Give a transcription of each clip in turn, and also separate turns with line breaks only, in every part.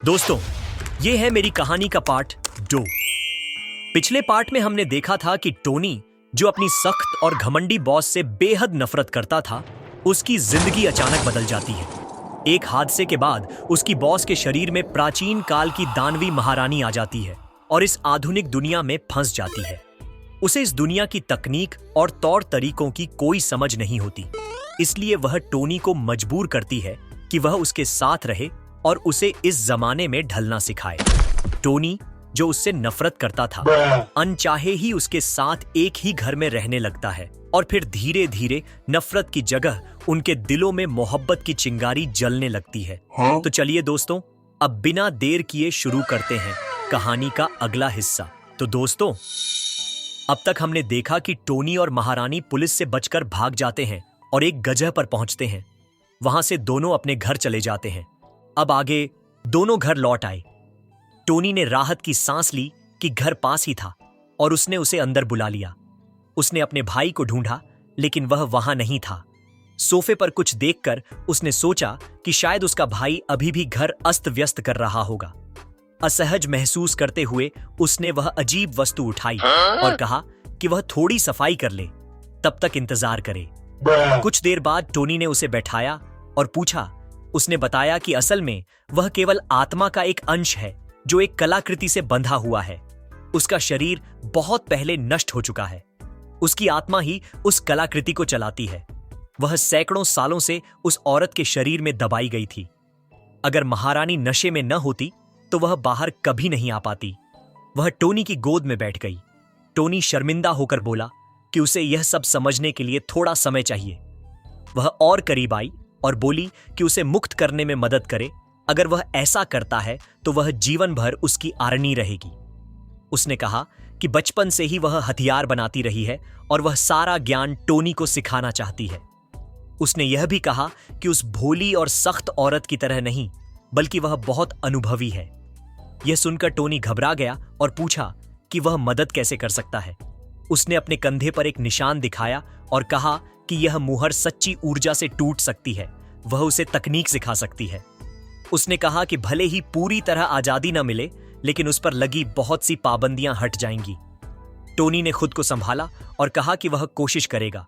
दोस्तों, ये है मेरी कहानी का पार्ट 2। पिछले पार्ट में हमने देखा था कि टोनी, जो अपनी सख्त और घमंडी बॉस से बेहद नफरत करता था, उसकी जिंदगी अचानक बदल जाती है। एक हादसे के बाद उसकी बॉस के शरीर में प्राचीन काल की दानवी महारानी आ जाती है और इस आधुनिक दुनिया में फंस जाती है। उसे इस दुनिया की तकनीक और तौर तरीकों की कोई समझ नहीं होती, इसलिए वह टोनी को मजबूर करती है कि वह उसके साथ रहे और उसे इस जमाने में ढलना सिखाए। टोनी, जो उससे नफरत करता था, अनचाहे ही उसके साथ एक ही घर में रहने लगता है और फिर धीरे धीरे नफरत की जगह उनके दिलों में मोहब्बत की चिंगारी जलने लगती है। तो चलिए दोस्तों, अब बिना देर किए शुरू करते हैं कहानी का अगला हिस्सा। तो दोस्तों, अब तक हमने देखा कि टोनी और महारानी पुलिस से बचकर भाग जाते हैं और एक गजह पर पहुंचते हैं। वहां से दोनों अपने घर चले जाते हैं। अब आगे दोनों घर लौट आए। टोनी ने राहत की सांस ली कि घर पास ही था और उसने उसे अंदर बुला लिया। उसने अपने भाई को ढूंढा, लेकिन वह वहां नहीं था। सोफे पर कुछ देखकर उसने सोचा कि शायद उसका भाई अभी भी घर अस्त व्यस्त कर रहा होगा। असहज महसूस करते हुए उसने वह अजीब वस्तु उठाई और कहा कि वह थोड़ी सफाई कर ले, तब तक इंतजार करे। कुछ देर बाद टोनी ने उसे बैठाया और पूछा। उसने बताया कि असल में वह केवल आत्मा का एक अंश है जो एक कलाकृति से बंधा हुआ है। उसका शरीर बहुत पहले नष्ट हो चुका है। उसकी आत्मा ही उस कलाकृति को चलाती है। वह सैकड़ों सालों से उस औरत के शरीर में दबाई गई थी। अगर महारानी नशे में न होती तो वह बाहर कभी नहीं आ पाती। वह टोनी की गोद में बैठ गई। टोनी शर्मिंदा होकर बोला कि उसे यह सब समझने के लिए थोड़ा समय चाहिए। वह और करीब आई और बोली कि उसे मुक्त करने में मदद करे। अगर वह ऐसा करता है तो वह जीवन भर उसकी आरनी रहेगी। उसने कहा कि बचपन से ही वह हथियार बनाती रही है और वह सारा ज्ञान टोनी को सिखाना चाहती है। उसने यह भी कहा कि उस भोली और सख्त औरत की तरह नहीं, बल्कि वह बहुत अनुभवी है। यह सुनकर टोनी घबरा गया और पूछा कि वह मदद कैसे कर सकता है। उसने अपने कंधे पर एक निशान दिखाया और कहा कि यह मुहर सच्ची ऊर्जा से टूट सकती है। वह उसे तकनीक सिखा सकती है। उसने कहा कि भले ही पूरी तरह आजादी न मिले, लेकिन उस पर लगी बहुत सी पाबंदियां हट जाएंगी। टोनी ने खुद को संभाला और कहा कि वह कोशिश करेगा,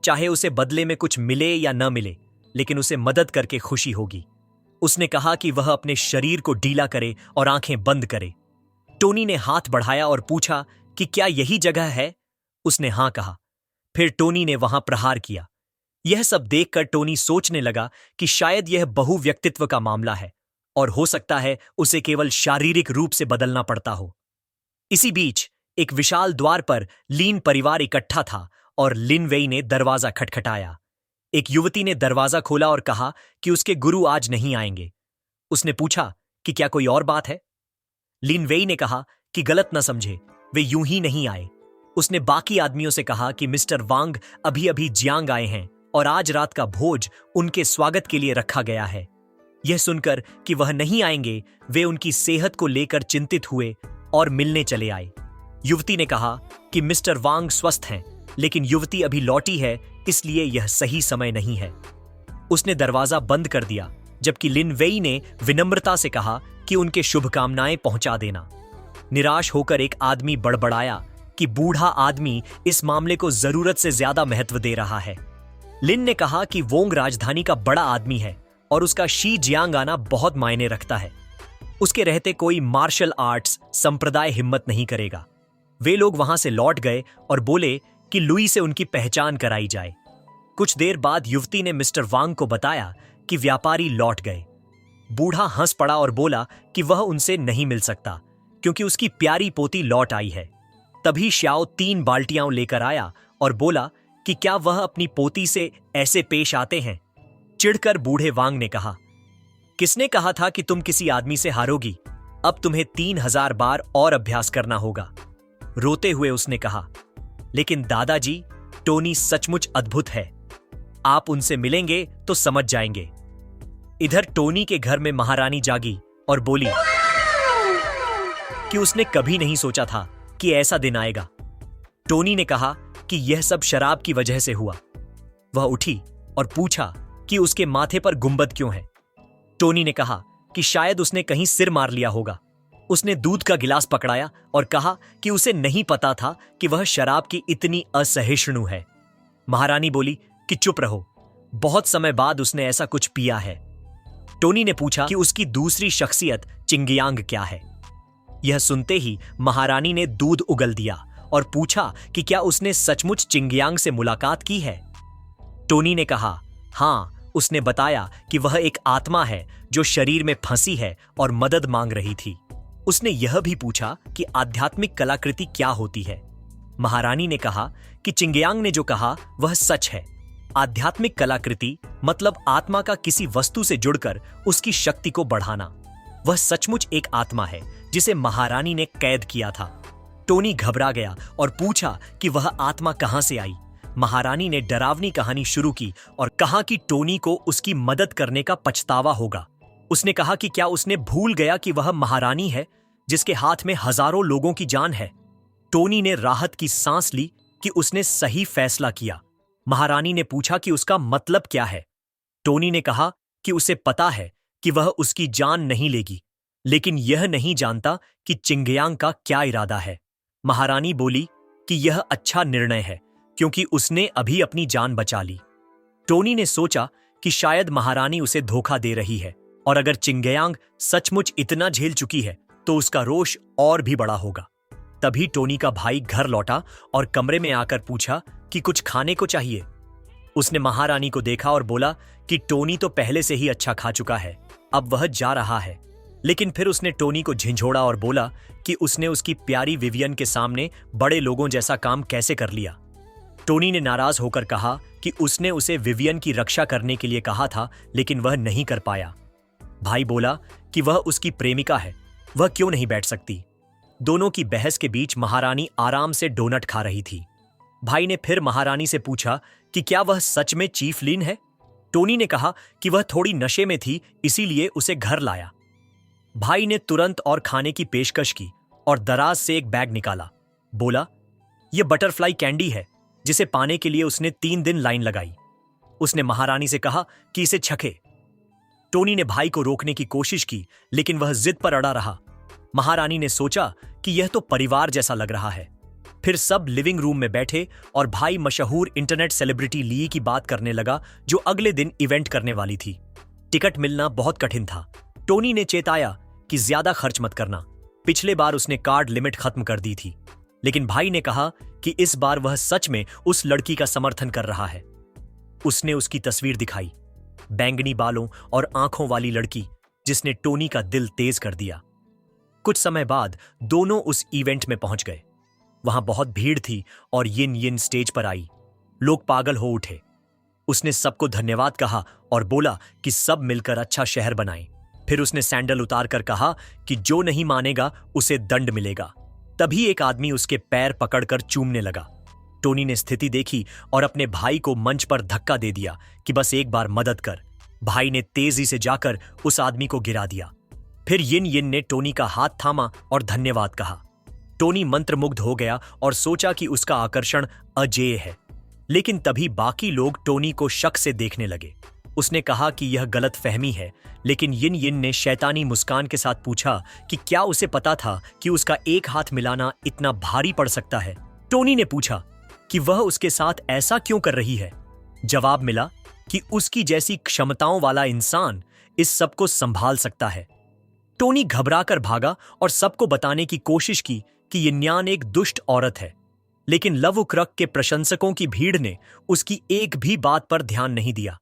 चाहे उसे बदले में कुछ मिले या न मिले, लेकिन उसे मदद करके खुशी होगी। उसने कहा कि वह अपने शरीर को ढीला करे और आंखें बंद करे। टोनी ने हाथ बढ़ाया और पूछा कि क्या यही जगह है। उसने हां कहा। फिर टोनी ने वहां प्रहार किया। यह सब देखकर टोनी सोचने लगा कि शायद यह बहुव्यक्तित्व का मामला है और हो सकता है उसे केवल शारीरिक रूप से बदलना पड़ता हो। इसी बीच एक विशाल द्वार पर लीन परिवार इकट्ठा था और लिन वेई ने दरवाजा खटखटाया। एक युवती ने दरवाजा खोला और कहा कि उसके गुरु आज नहीं आएंगे। उसने पूछा कि क्या कोई और बात है। लिन वेई ने कहा कि गलत न समझे, वे यूं ही नहीं आए। उसने बाकी आदमियों से कहा कि मिस्टर वांग अभी अभी जियांग आए हैं और आज रात का भोज उनके स्वागत के लिए रखा गया है। यह सुनकर कि वह नहीं आएंगे, वे उनकी सेहत को लेकर चिंतित हुए और मिलने चले आए। युवती ने कहा कि मिस्टर वांग स्वस्थ हैं, लेकिन युवती अभी लौटी है, इसलिए यह सही समय नहीं है। उसने दरवाजा बंद कर दिया, जबकि लिन वेई ने विनम्रता से कहा कि उनके शुभकामनाएं पहुंचा देना। निराश होकर एक आदमी बड़बड़ाया कि बूढ़ा आदमी इस मामले को जरूरत से ज्यादा महत्व दे रहा है। लिन ने कहा कि वोंग राजधानी का बड़ा आदमी है और उसका शी जियांग आना बहुत मायने रखता है। उसके रहते कोई मार्शल आर्ट्स संप्रदाय हिम्मत नहीं करेगा। वे लोग वहां से लौट गए और बोले कि लुई से उनकी पहचान कराई जाए। कुछ देर बाद युवती ने मिस्टर वांग को बताया कि व्यापारी लौट गए। बूढ़ा हंस पड़ा और बोला कि वह उनसे नहीं मिल सकता क्योंकि उसकी प्यारी पोती लौट आई है। तभी श्याओ 3 बाल्टियां लेकर आया और बोला कि क्या वह अपनी पोती से ऐसे पेश आते हैं। चिढ़कर बूढ़े वांग ने कहा, किसने कहा था कि तुम किसी आदमी से हारोगी? अब तुम्हें 3000 बार और अभ्यास करना होगा। रोते हुए उसने कहा, लेकिन दादाजी, टोनी सचमुच अद्भुत है। आप उनसे मिलेंगे तो समझ जाएंगे। इधर टोनी के घर में महारानी जागी और बोली कि उसने कभी नहीं सोचा था कि ऐसा दिन आएगा। टोनी ने कहा कि यह सब शराब की वजह से हुआ। वह उठी और पूछा कि उसके माथे पर गुंबद क्यों है। टोनी ने कहा कि कि शायद उसने कहीं सिर मार लिया होगा। उसने दूध का गिलास पकड़ाया और कहा कि उसे नहीं पता था कि वह शराब की इतनी असहिष्णु है। महारानी बोली कि चुप रहो, बहुत समय बाद उसने ऐसा कुछ पिया है। टोनी ने पूछा कि उसकी दूसरी शख्सियत चिंगयांग क्या है। यह सुनते ही महारानी ने दूध उगल दिया और पूछा कि क्या उसने सचमुच चिंगयांग से मुलाकात की है। टोनी ने कहा हाँ, उसने बताया कि वह एक आत्मा है जो शरीर में फंसी है और मदद मांग रही थी। उसने यह भी पूछा कि आध्यात्मिक कलाकृति क्या होती है। महारानी ने कहा कि चिंगयांग ने जो कहा वह सच है। आध्यात्मिक कलाकृति मतलब आत्मा का किसी वस्तु से जुड़कर उसकी शक्ति को बढ़ाना। वह सचमुच एक आत्मा है जिसे महारानी ने कैद किया था। टोनी घबरा गया और पूछा कि वह आत्मा कहां से आई। महारानी ने डरावनी कहानी शुरू की और कहा कि टोनी को उसकी मदद करने का पछतावा होगा। उसने कहा कि क्या उसने भूल गया कि वह महारानी है जिसके हाथ में हजारों लोगों की जान है। टोनी ने राहत की सांस ली कि उसने सही फैसला किया। महारानी ने पूछा कि उसका मतलब क्या है। टोनी ने कहा कि उसे पता है कि वह उसकी जान नहीं लेगी, लेकिन यह नहीं जानता कि चिंगयांग का क्या इरादा है। महारानी बोली कि यह अच्छा निर्णय है क्योंकि उसने अभी अपनी जान बचा ली। टोनी ने सोचा कि शायद महारानी उसे धोखा दे रही है और अगर चिंगयांग सचमुच इतना झेल चुकी है तो उसका रोष और भी बड़ा होगा। तभी टोनी का भाई घर लौटा और कमरे में आकर पूछा कि कुछ खाने को चाहिए। उसने महारानी को देखा और बोला कि टोनी तो पहले से ही अच्छा खा चुका है, अब वह जा रहा है। लेकिन फिर उसने टोनी को झिंझोड़ा और बोला कि उसने उसकी प्यारी विवियन के सामने बड़े लोगों जैसा काम कैसे कर लिया। टोनी ने नाराज होकर कहा कि उसने उसे विवियन की रक्षा करने के लिए कहा था, लेकिन वह नहीं कर पाया। भाई बोला कि वह उसकी प्रेमिका है, वह क्यों नहीं बैठ सकती। दोनों की बहस के बीच महारानी आराम से डोनट खा रही थी। भाई ने फिर महारानी से पूछा कि क्या वह सच में चीफ लिन है। टोनी ने कहा कि वह थोड़ी नशे में थी, इसीलिए उसे घर लाया। भाई ने तुरंत और खाने की पेशकश की और दराज से एक बैग निकाला। बोला यह बटरफ्लाई कैंडी है जिसे पाने के लिए उसने 3 दिन लाइन लगाई। उसने महारानी से कहा कि इसे छके। टोनी ने भाई को रोकने की कोशिश की, लेकिन वह जिद पर अड़ा रहा। महारानी ने सोचा कि यह तो परिवार जैसा लग रहा है। फिर सब लिविंग रूम में बैठे और भाई मशहूर इंटरनेट सेलिब्रिटी ली की बात करने लगा जो अगले दिन इवेंट करने वाली थी। टिकट मिलना बहुत कठिन था। टोनी ने चेताया कि ज्यादा खर्च मत करना, पिछले बार उसने कार्ड लिमिट खत्म कर दी थी। लेकिन भाई ने कहा कि इस बार वह सच में उस लड़की का समर्थन कर रहा है। उसने उसकी तस्वीर दिखाई, बैंगनी बालों और आंखों वाली लड़की, जिसने टोनी का दिल तेज कर दिया। कुछ समय बाद दोनों उस इवेंट में पहुंच गए। वहां बहुत भीड़ थी और यिन यिन स्टेज पर आई। लोग पागल हो उठे। उसने सबको धन्यवाद कहा और बोला कि सब मिलकर अच्छा शहर बनाएं। फिर उसने सैंडल उतारकर कहा कि जो नहीं मानेगा उसे दंड मिलेगा। तभी एक आदमी उसके पैर पकड़कर चूमने लगा। टोनी ने स्थिति देखी और अपने भाई को मंच पर धक्का दे दिया कि बस एक बार मदद कर। भाई ने तेजी से जाकर उस आदमी को गिरा दिया। फिर यिन यिन ने टोनी का हाथ थामा और धन्यवाद कहा। टोनी मंत्रमुग्ध हो गया और सोचा कि उसका आकर्षण अजेय है। लेकिन तभी बाकी लोग टोनी को शक से देखने लगे। उसने कहा कि यह गलत फहमी है, लेकिन यिन यिन ने शैतानी मुस्कान के साथ पूछा कि क्या उसे पता था कि उसका एक हाथ मिलाना इतना भारी पड़ सकता है। टोनी ने पूछा कि वह उसके साथ ऐसा क्यों कर रही है। जवाब मिला कि उसकी जैसी क्षमताओं वाला इंसान इस सब को संभाल सकता है। टोनी घबराकर भागा और सबको बताने की कोशिश की कि यिन्यान एक दुष्ट औरत है, लेकिन लवुक्रक के प्रशंसकों की भीड़ ने उसकी एक भी बात पर ध्यान नहीं दिया।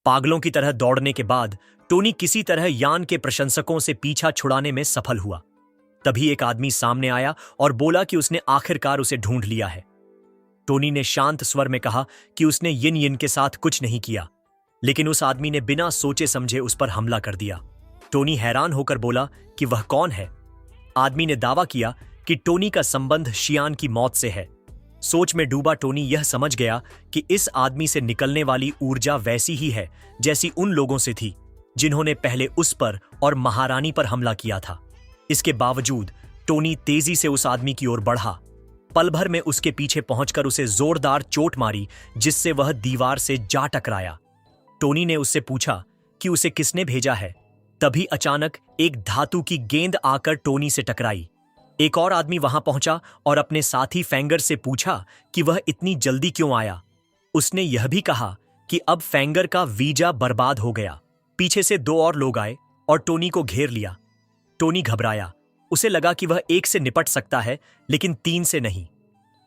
पागलों की तरह दौड़ने के बाद टोनी किसी तरह यान के प्रशंसकों से पीछा छुड़ाने में सफल हुआ। तभी एक आदमी सामने आया और बोला कि उसने आखिरकार उसे ढूंढ लिया है। टोनी ने शांत स्वर में कहा कि उसने यिन यिन के साथ कुछ नहीं किया, लेकिन उस आदमी ने बिना सोचे समझे उस पर हमला कर दिया। टोनी हैरान होकर बोला कि वह कौन है। आदमी ने दावा किया कि टोनी का संबंध शियान की मौत से है। सोच में डूबा टोनी यह समझ गया कि इस आदमी से निकलने वाली ऊर्जा वैसी ही है जैसी उन लोगों से थी जिन्होंने पहले उस पर और महारानी पर हमला किया था। इसके बावजूद टोनी तेजी से उस आदमी की ओर बढ़ा। पल भर में उसके पीछे पहुंचकर उसे जोरदार चोट मारी, जिससे वह दीवार से जा टकराया। टोनी ने उससे पूछा कि उसे किसने भेजा है। तभी अचानक एक धातु की गेंद आकर टोनी से टकराई। एक और आदमी वहां पहुंचा और अपने साथी फेंगर से पूछा कि वह इतनी जल्दी क्यों आया। उसने यह भी कहा कि अब फेंगर का वीजा बर्बाद हो गया। पीछे से 2 और लोग आए और टोनी को घेर लिया। टोनी घबराया। उसे लगा कि वह 1 से निपट सकता है, लेकिन 3 से नहीं।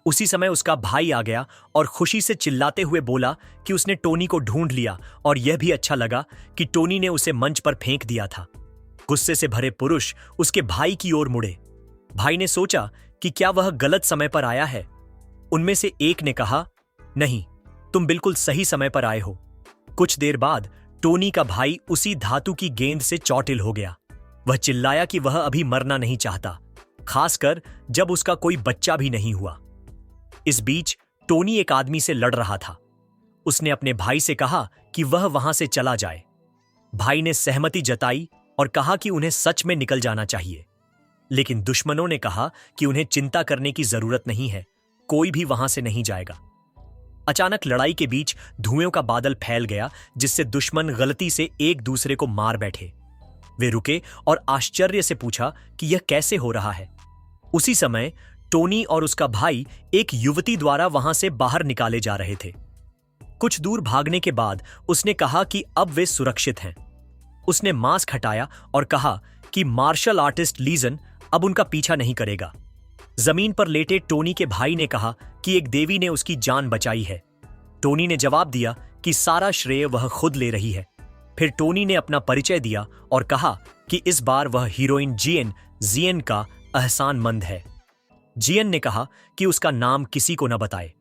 उसी समय उसका भाई आ गया और खुशी से चिल्लाते हुए बोला कि उसने टोनी को ढूंढ लिया और यह भी अच्छा लगा कि टोनी ने उसे मंच पर फेंक दिया था। गुस्से से भरे पुरुष उसके भाई की ओर मुड़े। भाई ने सोचा कि क्या वह गलत समय पर आया है। उनमें से एक ने कहा, नहीं, तुम बिल्कुल सही समय पर आए हो। कुछ देर बाद टोनी का भाई उसी धातु की गेंद से चौटिल हो गया। वह चिल्लाया कि वह अभी मरना नहीं चाहता, खासकर जब उसका कोई बच्चा भी नहीं हुआ। इस बीच टोनी एक आदमी से लड़ रहा था। उसने अपने भाई से कहा कि वह वहां से चला जाए। भाई ने सहमति जताई और कहा कि उन्हें सच में निकल जाना चाहिए, लेकिन दुश्मनों ने कहा कि उन्हें चिंता करने की जरूरत नहीं है, कोई भी वहां से नहीं जाएगा। अचानक लड़ाई के बीच धुएं का बादल फैल गया, जिससे दुश्मन गलती से एक दूसरे को मार बैठे। वे रुके और आश्चर्य से पूछा कि यह कैसे हो रहा है। उसी समय टोनी और उसका भाई एक युवती द्वारा वहां से बाहर निकाले जा रहे थे। कुछ दूर भागने के बाद उसने कहा कि अब वे सुरक्षित हैं। उसने मास्क हटाया और कहा कि मार्शल आर्टिस्ट लीजन अब उनका पीछा नहीं करेगा। जमीन पर लेटे टोनी के भाई ने कहा कि एक देवी ने उसकी जान बचाई है। टोनी ने जवाब दिया कि सारा श्रेय वह खुद ले रही है। फिर टोनी ने अपना परिचय दिया और कहा कि इस बार वह हीरोइन जियन का एहसानमंद है। जियन ने कहा कि उसका नाम किसी को न बताए।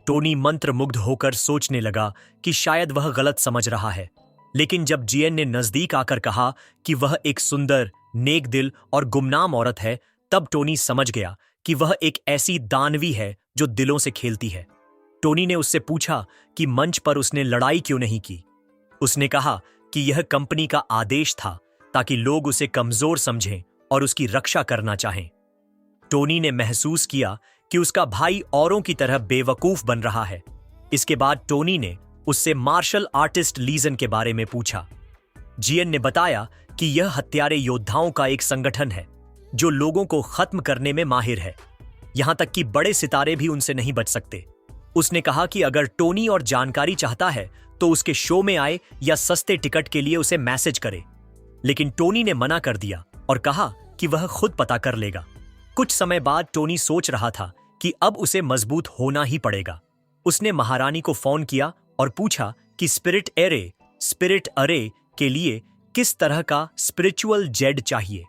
टोनी मंत्रमुग्ध होकर सोचने लगा कि शायद वह गलत समझ रहा है, लेकिन जब जियन ने नजदीक आकर कहा कि वह एक सुंदर, नेक दिल और गुमनाम औरत है, तब टोनी समझ गया कि वह एक ऐसी दानवी है जो दिलों से खेलती है। टोनी ने उससे पूछा कि मंच पर उसने लड़ाई क्यों नहीं की। उसने कहा कि यह कंपनी का आदेश था, ताकि लोग उसे कमजोर समझें और उसकी रक्षा करना चाहें। टोनी ने महसूस किया कि उसका भाई औरों की तरह बेवकूफ बन रहा है। इसके बाद टोनी ने उससे मार्शल आर्टिस्ट लीजन के बारे में पूछा। जियन ने बताया कि यह हत्यारे योद्धाओं का एक संगठन है जो लोगों को खत्म करने में माहिर है। यहां तक कि बड़े सितारे भी उनसे नहीं बच सकते। उसने कहा कि अगर टोनी और जानकारी चाहता है तो उसके शो में आए या सस्ते टिकट के लिए उसे मैसेज करे, लेकिन टोनी ने मना कर दिया और कहा कि वह खुद पता कर लेगा। कुछ समय बाद टोनी सोच रहा था कि अब उसे मजबूत होना ही पड़ेगा। उसने महारानी को फोन किया और पूछा कि स्पिरिट अरे के लिए किस तरह का स्पिरिचुअल जेड चाहिए।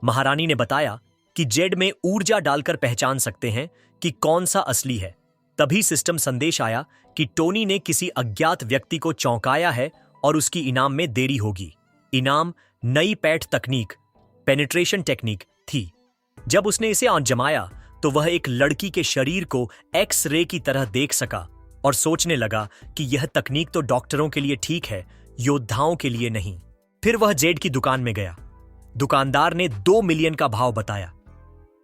महारानी ने बताया कि जेड में ऊर्जा डालकर पहचान सकते हैं कि कौन सा असली है। तभी सिस्टम संदेश आया कि टोनी ने किसी अज्ञात व्यक्ति को चौंकाया है और उसकी इनाम में देरी होगी। इनाम नई पैठ तकनीक, पेनिट्रेशन टेक्निक थी। जब उसने इसे आजमाया तो वह एक लड़की के शरीर को एक्स रे की तरह देख सका और सोचने लगा कि यह तकनीक तो डॉक्टरों के लिए ठीक है, योद्धाओं के लिए नहीं। फिर वह जेड की दुकान में गया। दुकानदार ने 2 मिलियन का भाव बताया।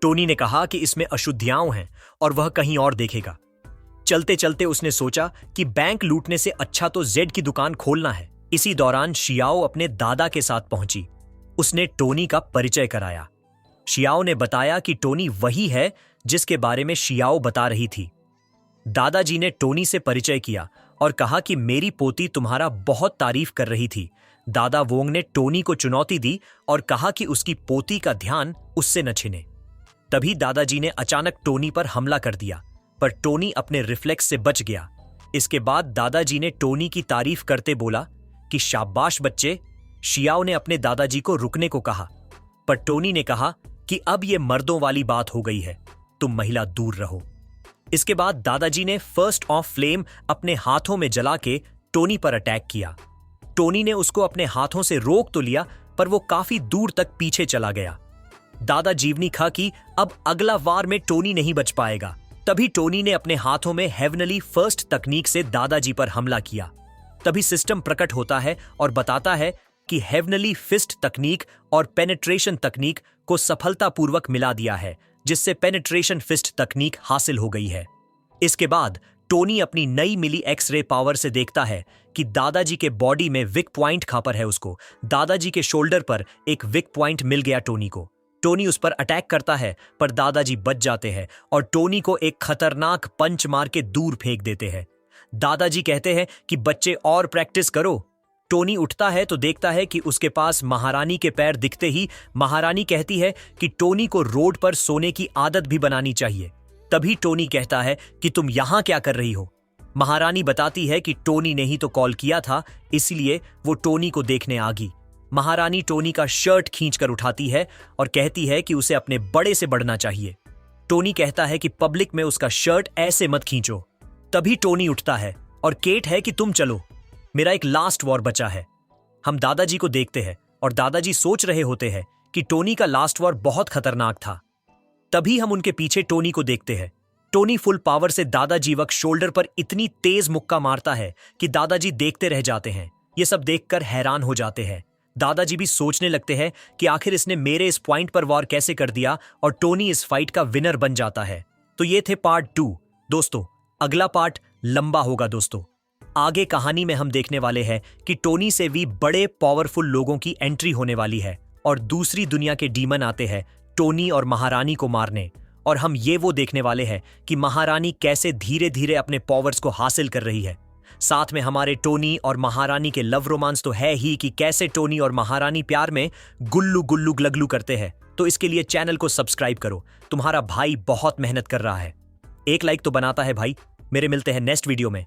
टोनी ने कहा कि इसमें अशुद्धियां हैं और वह कहीं और देखेगा। चलते चलते उसने सोचा कि बैंक लूटने से अच्छा तो जेड की दुकान खोलना है। इसी दौरान शियाओ अपने दादा के साथ पहुंची। उसने टोनी का परिचय कराया। शियाओ ने बताया कि टोनी वही है जिसके बारे में शियाओ बता रही थी। दादाजी ने टोनी से परिचय किया और कहा कि मेरी पोती तुम्हारा बहुत तारीफ कर रही थी। दादा वोंग ने टोनी को चुनौती दी और कहा कि उसकी पोती का ध्यान उससे न छिने। तभी दादाजी ने अचानक टोनी पर हमला कर दिया, पर टोनी अपने रिफ्लेक्स से बच गया। इसके बाद दादाजी ने टोनी की तारीफ करते बोला कि शाबाश बच्चे। शियाओ ने अपने दादाजी को रुकने को कहा, पर टोनी ने कहा कि अब यह मर्दों वाली बात हो गई है, तुम महिला दूर रहो। इसके बाद दादाजी ने फर्स्ट ऑफ फ्लेम अपने हाथों में जला के टोनी पर अटैक किया। टोनी ने उसको अपने हाथों से रोक तो लिया, पर वो काफी दूर तक पीछे चला गया। दादा जीवनी खा कि अब अगला वार में टोनी नहीं बच पाएगा। तभी टोनी ने अपने हाथों में हेवनली फर्स्ट तकनीक से दादाजी पर हमला किया। तभी सिस्टम प्रकट होता है और बताता है कि हेवनली फिस्ट तकनीक और पेनिट्रेशन तकनीक को सफलतापूर्वक मिला दिया है, जिससे पेनिट्रेशन फिस्ट तकनीक हासिल हो गई है। इसके बाद टोनी अपनी नई मिली एक्सरे पावर से देखता है कि दादाजी के बॉडी में वीक पॉइंट कहां पर है। उसको दादाजी के शोल्डर पर एक वीक पॉइंट मिल गया टोनी को। टोनी उस पर अटैक करता है पर दादाजी बच जाते हैं और टोनी को एक खतरनाक पंच मार के दूर फेंक देते हैं। दादाजी कहते हैं कि बच्चे और प्रैक्टिस करो। टोनी उठता है तो देखता है कि उसके पास महारानी के पैर दिखते ही महारानी कहती है कि टोनी को रोड पर सोने की आदत भी बनानी चाहिए। तभी टोनी कहता है कि तुम यहां क्या कर रही हो। महारानी बताती है कि टोनी ने ही तो कॉल किया था, इसलिए वो टोनी को देखने आ गई। महारानी टोनी का शर्ट खींचकर उठाती है और कहती है कि उसे अपने बड़े से बढ़ना चाहिए। टोनी कहता है कि पब्लिक में उसका शर्ट ऐसे मत खींचो। तभी टोनी उठता है और केट है कि तुम चलो, मेरा एक लास्ट वॉर बचा है। हम दादाजी को देखते हैं और दादाजी सोच रहे होते हैं कि टोनी का लास्ट वॉर बहुत खतरनाक था। तभी हम उनके पीछे टोनी को देखते हैं। टोनी फुल पावर से दादाजी वक्त शोल्डर पर इतनी तेज मुक्का मारता है कि दादाजी देखते रह जाते हैं। ये सब देखकर हैरान हो जाते हैं। दादाजी भी सोचने लगते हैं कि आखिर इसने मेरे इस पॉइंट पर वॉर कैसे कर दिया, और टोनी इस फाइट का विनर बन जाता है। तो ये थे पार्ट 2। दोस्तों, अगला पार्ट लंबा होगा। दोस्तों, आगे कहानी में हम देखने वाले हैं कि टोनी से भी बड़े पावरफुल लोगों की एंट्री होने वाली है और दूसरी दुनिया के डीमन आते हैं टोनी और महारानी को मारने। और हम ये वो देखने वाले हैं कि महारानी कैसे धीरे धीरे अपने पावर्स को हासिल कर रही है। साथ में हमारे टोनी और महारानी के लव रोमांस तो है ही कि कैसे टोनी और महारानी प्यार में गुल्लू गुल्लू ग्लगलू करते हैं। तो इसके लिए चैनल को सब्सक्राइब करो, तुम्हारा भाई बहुत मेहनत कर रहा है। एक लाइक तो बनाता है भाई। मेरे मिलते हैं नेक्स्ट वीडियो में।